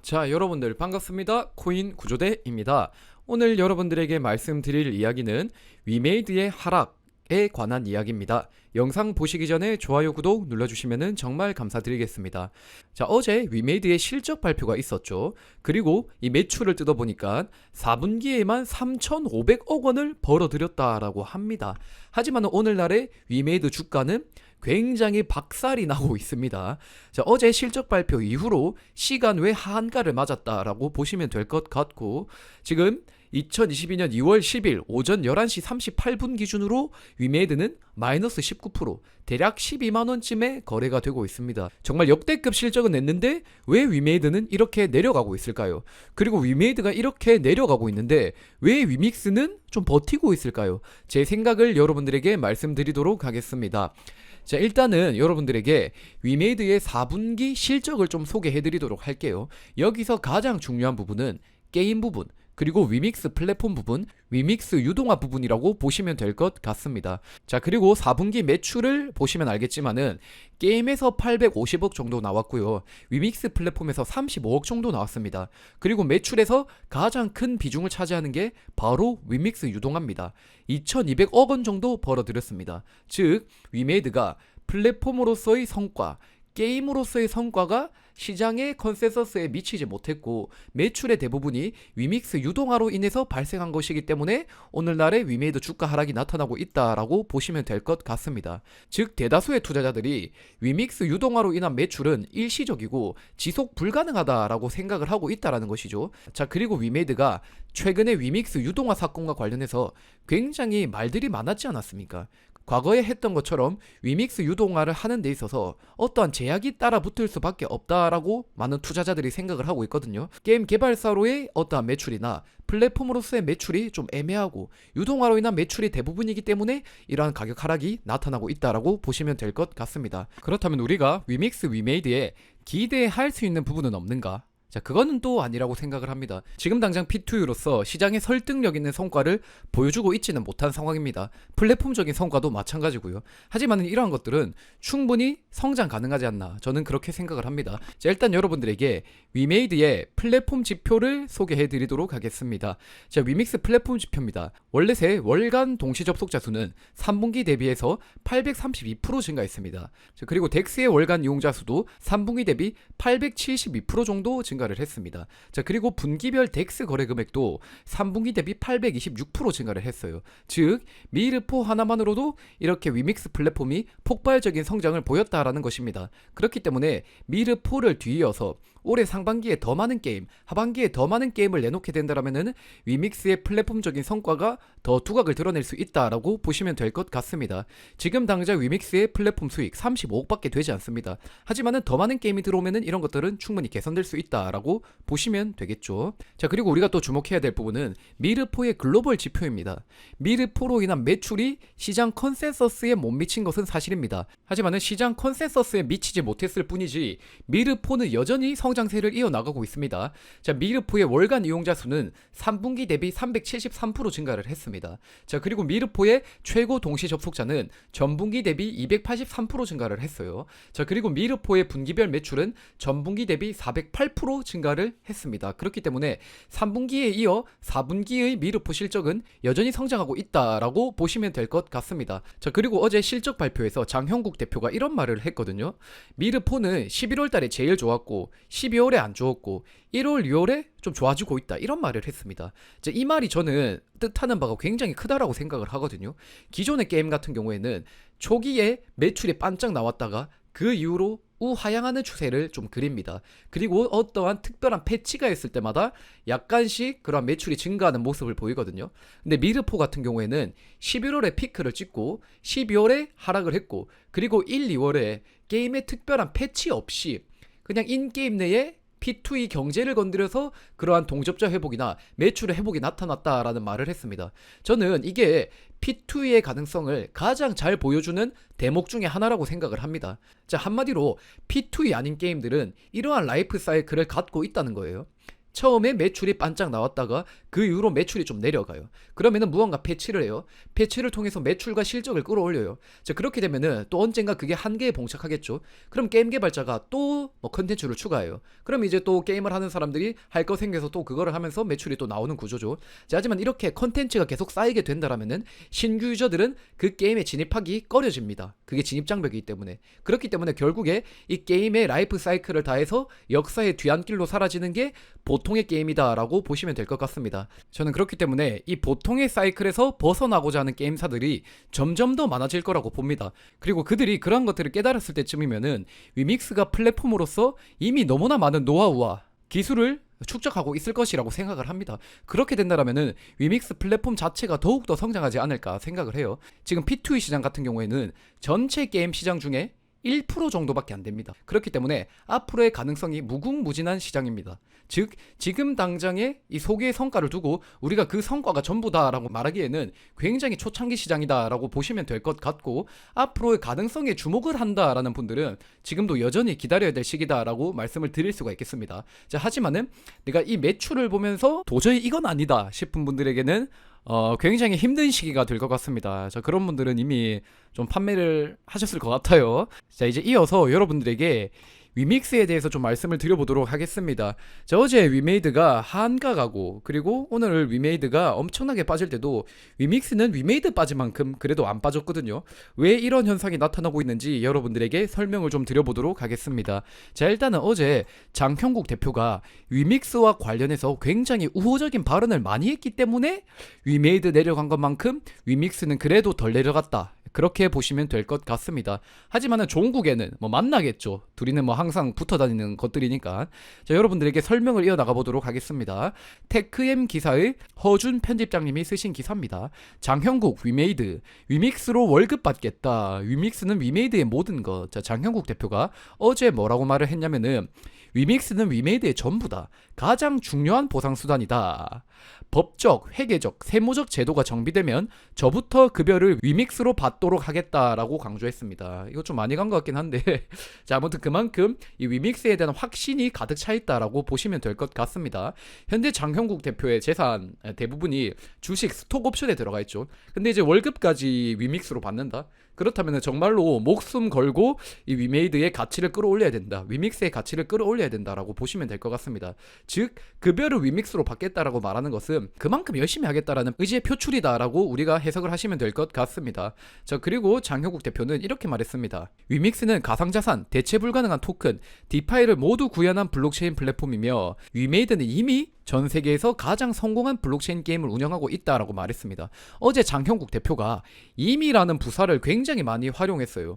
자, 여러분들 반갑습니다. 코인 구조대입니다. 오늘 여러분들에게 말씀드릴 이야기는 위메이드의 하락에 관한 이야기입니다. 영상 보시기 전에 좋아요, 구독 눌러주시면 정말 감사드리겠습니다. 자, 어제 위메이드의 실적 발표가 있었죠. 그리고 이 매출을 뜯어보니까 4분기에만 3,500억 원을 벌어들였다라고 합니다. 하지만 오늘날의 위메이드 주가는 굉장히 박살이 나고 있습니다. 자, 어제 실적 발표 이후로 시간 외 하한가를 맞았다라고 보시면 될 것 같고, 지금 2022년 2월 10일 오전 11시 38분 기준으로 위메이드는 마이너스 19%, 대략 12만원쯤에 거래가 되고 있습니다. 정말 역대급 실적은 냈는데 왜 위메이드는 이렇게 내려가고 있을까요? 그리고 위메이드가 이렇게 내려가고 있는데 왜 위믹스는 좀 버티고 있을까요? 제 생각을 여러분들에게 말씀드리도록 하겠습니다. 자, 일단은 여러분들에게 위메이드의 4분기 실적을 좀 소개해드리도록 할게요. 여기서 가장 중요한 부분은 게임 부분, 그리고 위믹스 플랫폼 부분, 위믹스 유동화 부분이라고 보시면 될 것 같습니다. 자, 그리고 4분기 매출을 보시면 알겠지만은 게임에서 850억 정도 나왔고요. 위믹스 플랫폼에서 35억 정도 나왔습니다. 그리고 매출에서 가장 큰 비중을 차지하는 게 바로 위믹스 유동화입니다. 2200억 원 정도 벌어들였습니다. 즉, 위메이드가 플랫폼으로서의 성과, 게임으로서의 성과가 시장의 컨센서스에 미치지 못했고 매출의 대부분이 위믹스 유동화로 인해서 발생한 것이기 때문에 오늘날의 위메이드 주가 하락이 나타나고 있다라고 보시면 될 것 같습니다. 즉, 대다수의 투자자들이 위믹스 유동화로 인한 매출은 일시적이고 지속 불가능하다라고 생각을 하고 있다라는 것이죠. 자, 그리고 위메이드가 최근에 위믹스 유동화 사건과 관련해서 굉장히 말들이 많았지 않았습니까? 과거에 했던 것처럼 위믹스 유동화를 하는 데 있어서 어떠한 제약이 따라 붙을 수밖에 없다라고 많은 투자자들이 생각을 하고 있거든요. 게임 개발사로의 어떠한 매출이나 플랫폼으로서의 매출이 좀 애매하고 유동화로 인한 매출이 대부분이기 때문에 이러한 가격 하락이 나타나고 있다라고 보시면 될 것 같습니다. 그렇다면 우리가 위믹스 위메이드에 기대할 수 있는 부분은 없는가? 자, 그거는 또 아니라고 생각을 합니다. 지금 당장 P2U로서 시장에 설득력 있는 성과를 보여주고 있지는 못한 상황입니다. 플랫폼적인 성과도 마찬가지고요. 하지만 이러한 것들은 충분히 성장 가능하지 않나, 저는 그렇게 생각을 합니다. 자, 일단 여러분들에게 위메이드의 플랫폼 지표를 소개해 드리도록 하겠습니다. 자, 위믹스 플랫폼 지표입니다. 월렛의 월간 동시 접속자 수는 3분기 대비해서 832% 증가했습니다. 자, 그리고 덱스의 월간 이용자 수도 3분기 대비 872% 정도 증가를 했습니다. 자, 그리고 분기별 덱스 거래 금액도 3분기 대비 826% 증가를 했어요. 즉, 미르포 하나만으로도 이렇게 위믹스 플랫폼이 폭발적인 성장을 보였다라는 것입니다. 그렇기 때문에 미르포를 뒤이어서 올해 상반기에 더 많은 게임, 하반기에 더 많은 게임을 내놓게 된다면은 위믹스의 플랫폼적인 성과가 더 두각을 드러낼 수 있다라고 보시면 될 것 같습니다. 지금 당장 위믹스의 플랫폼 수익 35억밖에 되지 않습니다. 하지만은 더 많은 게임이 들어오면은 이런 것들은 충분히 개선될 수 있다라고 보시면 되겠죠. 자, 그리고 우리가 또 주목해야 될 부분은 미르포의 글로벌 지표입니다. 미르포로 인한 매출이 시장 컨센서스에 못 미친 것은 사실입니다. 하지만은 시장 컨센서스에 미치지 못했을 뿐이지 미르포는 여전히 성장세를 이어나가고 있습니다. 자, 미르포의 월간 이용자 수는 3분기 대비 373% 증가를 했습니다. 자, 그리고 미르포의 최고 동시 접속자는 전분기 대비 283% 증가를 했어요. 자, 그리고 미르포의 분기별 매출은 전분기 대비 408% 증가를 했습니다. 그렇기 때문에 3분기에 이어 4분기의 미르포 실적은 여전히 성장하고 있다라고 보시면 될 것 같습니다. 자, 그리고 어제 실적 발표에서 장형국 대표가 이런 말을 했거든요. 미르포는 11월 달에 제일 좋았고 12월에 안 좋았고 1월, 2월에 좀 좋아지고 있다, 이런 말을 했습니다. 이 말이 저는 뜻하는 바가 굉장히 크다라고 생각을 하거든요. 기존의 게임 같은 경우에는 초기에 매출이 반짝 나왔다가 그 이후로 우하향하는 추세를 좀 그립니다. 그리고 어떠한 특별한 패치가 있을 때마다 약간씩 그런 매출이 증가하는 모습을 보이거든요. 근데 미르포 같은 경우에는 11월에 피크를 찍고 12월에 하락을 했고, 그리고 1, 2월에 게임의 특별한 패치 없이 그냥 인게임 내에 P2E 경제를 건드려서 그러한 동접자 회복이나 매출의 회복이 나타났다라는 말을 했습니다. 저는 이게 P2E의 가능성을 가장 잘 보여주는 대목 중에 하나라고 생각을 합니다. 자, 한마디로 P2E 아닌 게임들은 이러한 라이프 사이클을 갖고 있다는 거예요. 처음에 매출이 반짝 나왔다가 그 이후로 매출이 좀 내려가요. 그러면은 무언가 패치를 해요. 패치를 통해서 매출과 실적을 끌어올려요. 자, 그렇게 되면은 또 언젠가 그게 한계에 봉착하겠죠. 그럼 게임 개발자가 또 뭐 컨텐츠를 추가해요. 그럼 이제 또 게임을 하는 사람들이 할 거 생겨서 또 그거를 하면서 매출이 또 나오는 구조죠. 자, 하지만 이렇게 컨텐츠가 계속 쌓이게 된다라면은 신규 유저들은 그 게임에 진입하기 꺼려집니다. 그게 진입 장벽이기 때문에. 그렇기 때문에 결국에 이 게임의 라이프 사이클을 다해서 역사의 뒤안길로 사라지는 게 보통의 게임이다라고 보시면 될 것 같습니다. 저는 그렇기 때문에 이 보통의 사이클에서 벗어나고자 하는 게임사들이 점점 더 많아질 거라고 봅니다. 그리고 그들이 그런 것들을 깨달았을 때쯤이면은 위믹스가 플랫폼으로서 이미 너무나 많은 노하우와 기술을 축적하고 있을 것이라고 생각을 합니다. 그렇게 된다면은 위믹스 플랫폼 자체가 더욱더 성장하지 않을까 생각을 해요. 지금 P2E 시장 같은 경우에는 전체 게임 시장 중에 1% 정도밖에 안 됩니다. 그렇기 때문에 앞으로의 가능성이 무궁무진한 시장입니다. 즉 지금 당장의 이 소개의 성과를 두고 우리가 그 성과가 전부다라고 말하기에는 굉장히 초창기 시장이다라고 보시면 될 것 같고, 앞으로의 가능성에 주목을 한다라는 분들은 지금도 여전히 기다려야 될 시기다라고 말씀을 드릴 수가 있겠습니다. 자, 하지만은 내가 이 매출을 보면서 도저히 이건 아니다 싶은 분들에게는 굉장히 힘든 시기가 될 것 같습니다. 자, 그런 분들은 이미 좀 판매를 하셨을 것 같아요. 자, 이제 이어서 여러분들에게 위믹스에 대해서 좀 말씀을 드려보도록 하겠습니다. 자, 어제 위메이드가 한가가고, 그리고 오늘 위메이드가 엄청나게 빠질 때도 위믹스는 위메이드 빠진 만큼 그래도 안 빠졌거든요. 왜 이런 현상이 나타나고 있는지 여러분들에게 설명을 좀 드려보도록 하겠습니다. 자, 일단은 어제 장형국 대표가 위믹스와 관련해서 굉장히 우호적인 발언을 많이 했기 때문에 위메이드 내려간 것만큼 위믹스는 그래도 덜 내려갔다, 그렇게 보시면 될 것 같습니다. 하지만은 종국에는 뭐 만나겠죠. 둘이는 뭐 항상 붙어 다니는 것들이니까. 자, 여러분들에게 설명을 이어나가 보도록 하겠습니다. 테크엠 기사의 허준 편집장님이 쓰신 기사입니다. 장형국 위메이드 위믹스로 월급 받겠다. 위믹스는 위메이드의 모든 것. 자, 장형국 대표가 어제 뭐라고 말을 했냐면은 위믹스는 위메이드의 전부다. 가장 중요한 보상수단이다. 법적, 회계적, 세무적 제도가 정비되면 저부터 급여를 위믹스로 받도록 하겠다라고 강조했습니다. 이거 좀 많이 간 것 같긴 한데 자, 아무튼 그만큼 이 위믹스에 대한 확신이 가득 차 있다라고 보시면 될 것 같습니다. 현재 장형국 대표의 재산 대부분이 주식, 스톡 옵션에 들어가 있죠. 근데 이제 월급까지 위믹스로 받는다? 그렇다면 정말로 목숨 걸고 이 위메이드의 가치를 끌어올려야 된다, 위믹스의 가치를 끌어올려야 된다라고 보시면 될 것 같습니다. 즉 급여를 위믹스로 받겠다라고 말하는 것은 그만큼 열심히 하겠다라는 의지의 표출이다라고 우리가 해석을 하시면 될 것 같습니다. 자, 그리고 장효국 대표는 이렇게 말했습니다. 위믹스는 가상자산, 대체 불가능한 토큰, 디파이를 모두 구현한 블록체인 플랫폼이며 위메이드는 이미 전 세계에서 가장 성공한 블록체인 게임을 운영하고 있다라고 말했습니다. 어제 장형국 대표가 이미라는 부사를 굉장히 많이 활용했어요.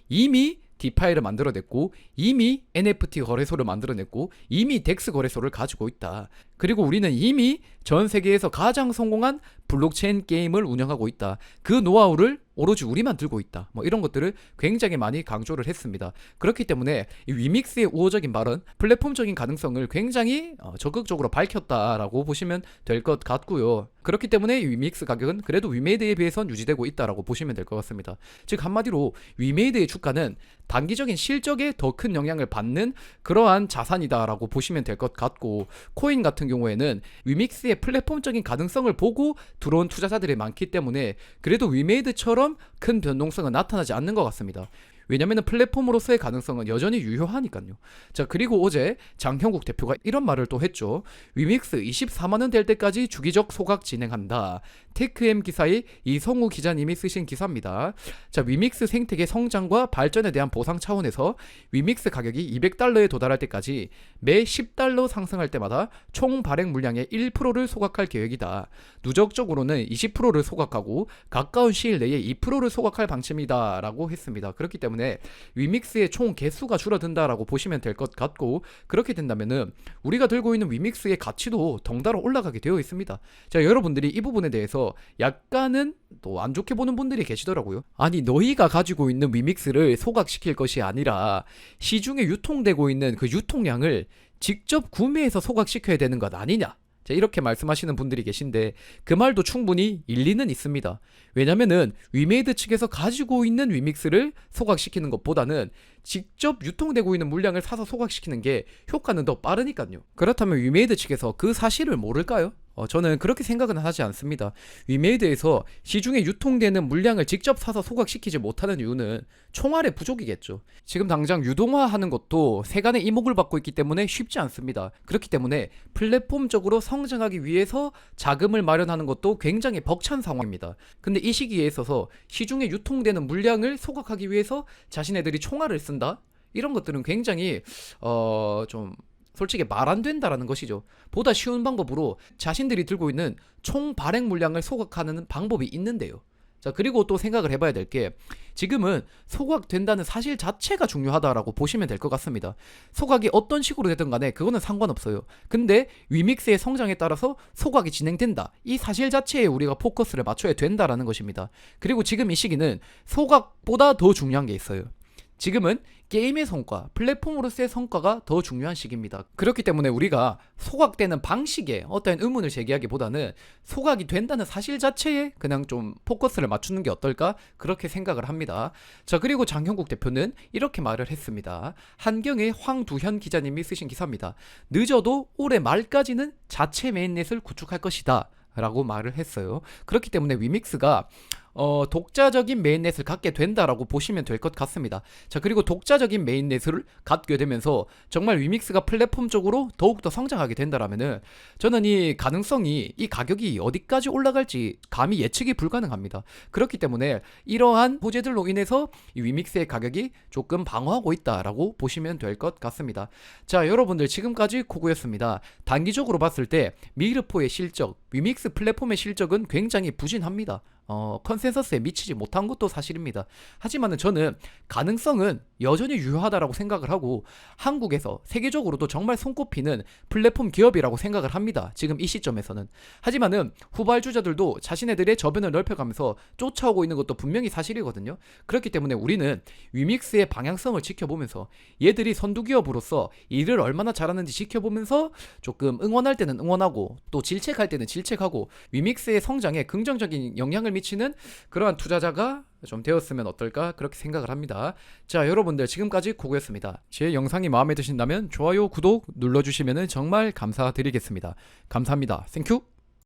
이미 디파이를 만들어냈고, 이미 NFT 거래소를 만들어냈고, 이미 덱스 거래소를 가지고 있다. 그리고 우리는 이미 전 세계에서 가장 성공한 블록체인 게임을 운영하고 있다. 그 노하우를 오로지 우리만 들고 있다. 뭐 이런 것들을 굉장히 많이 강조를 했습니다. 그렇기 때문에 이 위믹스의 우호적인 발언, 플랫폼적인 가능성을 굉장히 적극적으로 밝혔다라고 보시면 될 것 같고요. 그렇기 때문에 이 위믹스 가격은 그래도 위메이드에 비해선 유지되고 있다라고 보시면 될 것 같습니다. 즉 한마디로 위메이드의 주가는 단기적인 실적에 더 큰 영향을 받는 그러한 자산이다라고 보시면 될 것 같고, 코인 같은 경우에는 위믹스의 플랫폼적인 가능성을 보고 들어온 투자자들이 많기 때문에 그래도 위메이드처럼 큰 변동성은 나타나지 않는 것 같습니다. 왜냐면은 플랫폼으로서의 가능성은 여전히 유효하니까요. 자, 그리고 어제 장형국 대표가 이런 말을 또 했죠. 위믹스 24만원 될 때까지 주기적 소각 진행한다. 테크엠 기사의 이성우 기자님이 쓰신 기사입니다. 자, 위믹스 생태계 성장과 발전에 대한 보상 차원에서 위믹스 가격이 $200에 도달할 때까지 매 $10 상승할 때마다 총 발행 물량의 1%를 소각할 계획이다. 누적적으로는 20%를 소각하고 가까운 시일 내에 2%를 소각할 방침이다 라고 했습니다. 그렇기 때문에 위믹스의 총 개수가 줄어든다라고 보시면 될 것 같고, 그렇게 된다면은 우리가 들고 있는 위믹스의 가치도 덩달아 올라가게 되어 있습니다. 자, 여러분들이 이 부분에 대해서 약간은 또 안 좋게 보는 분들이 계시더라고요. 아니, 너희가 가지고 있는 위믹스를 소각시킬 것이 아니라 시중에 유통되고 있는 그 유통량을 직접 구매해서 소각시켜야 되는 것 아니냐, 자, 이렇게 말씀하시는 분들이 계신데 그 말도 충분히 일리는 있습니다. 왜냐면은 위메이드 측에서 가지고 있는 위믹스를 소각시키는 것보다는 직접 유통되고 있는 물량을 사서 소각시키는 게 효과는 더 빠르니까요. 그렇다면 위메이드 측에서 그 사실을 모를까요? 저는 그렇게 생각은 하지 않습니다. 위메이드에서 시중에 유통되는 물량을 직접 사서 소각시키지 못하는 이유는 총알의 부족이겠죠. 지금 당장 유동화하는 것도 세간의 이목을 받고 있기 때문에 쉽지 않습니다. 그렇기 때문에 플랫폼적으로 성장하기 위해서 자금을 마련하는 것도 굉장히 벅찬 상황입니다. 근데 이 시기에 있어서 시중에 유통되는 물량을 소각하기 위해서 자신네들이 총알을 쓴다? 이런 것들은 굉장히 좀 솔직히 말 안 된다라는 것이죠. 보다 쉬운 방법으로 자신들이 들고 있는 총 발행 물량을 소각하는 방법이 있는데요. 자, 그리고 또 생각을 해봐야 될 게 지금은 소각된다는 사실 자체가 중요하다라고 보시면 될 것 같습니다. 소각이 어떤 식으로 되든 간에 그거는 상관없어요. 근데 위믹스의 성장에 따라서 소각이 진행된다. 이 사실 자체에 우리가 포커스를 맞춰야 된다라는 것입니다. 그리고 지금 이 시기는 소각보다 더 중요한 게 있어요. 지금은 게임의 성과, 플랫폼으로서의 성과가 더 중요한 시기입니다. 그렇기 때문에 우리가 소각되는 방식에 어떤 의문을 제기하기보다는 소각이 된다는 사실 자체에 그냥 좀 포커스를 맞추는 게 어떨까? 그렇게 생각을 합니다. 자, 그리고 장형국 대표는 이렇게 말을 했습니다. 한경의 황두현 기자님이 쓰신 기사입니다. 늦어도 올해 말까지는 자체 메인넷을 구축할 것이다 라고 말을 했어요. 그렇기 때문에 위믹스가 독자적인 메인넷을 갖게 된다라고 보시면 될 것 같습니다. 자, 그리고 독자적인 메인넷을 갖게 되면서 정말 위믹스가 플랫폼적으로 더욱더 성장하게 된다라면은 저는 이 가능성이, 이 가격이 어디까지 올라갈지 감히 예측이 불가능합니다. 그렇기 때문에 이러한 호재들로 인해서 이 위믹스의 가격이 조금 방어하고 있다라고 보시면 될 것 같습니다. 자, 여러분들 지금까지 코구였습니다. 단기적으로 봤을 때 미르포의 실적, 위믹스 플랫폼의 실적은 굉장히 부진합니다. 컨센서스에 미치지 못한 것도 사실입니다. 하지만은 저는 가능성은 여전히 유효하다라고 생각을 하고 한국에서 세계적으로도 정말 손꼽히는 플랫폼 기업이라고 생각을 합니다. 지금 이 시점에서는. 하지만은 후발주자들도 자신네들의 저변을 넓혀가면서 쫓아오고 있는 것도 분명히 사실이거든요. 그렇기 때문에 우리는 위믹스의 방향성을 지켜보면서 얘들이 선두기업으로서 일을 얼마나 잘하는지 지켜보면서 조금 응원할 때는 응원하고 또 질책할 때는 질책하고 위믹스의 성장에 긍정적인 영향을 미치는 그러한 투자자가 좀 되었으면 어떨까 그렇게 생각을 합니다. 자, 여러분들 지금까지 코구였습니다. 제 영상이 마음에 드신다면 좋아요, 구독 눌러주시면 정말 감사드리겠습니다. 감사합니다. 땡큐.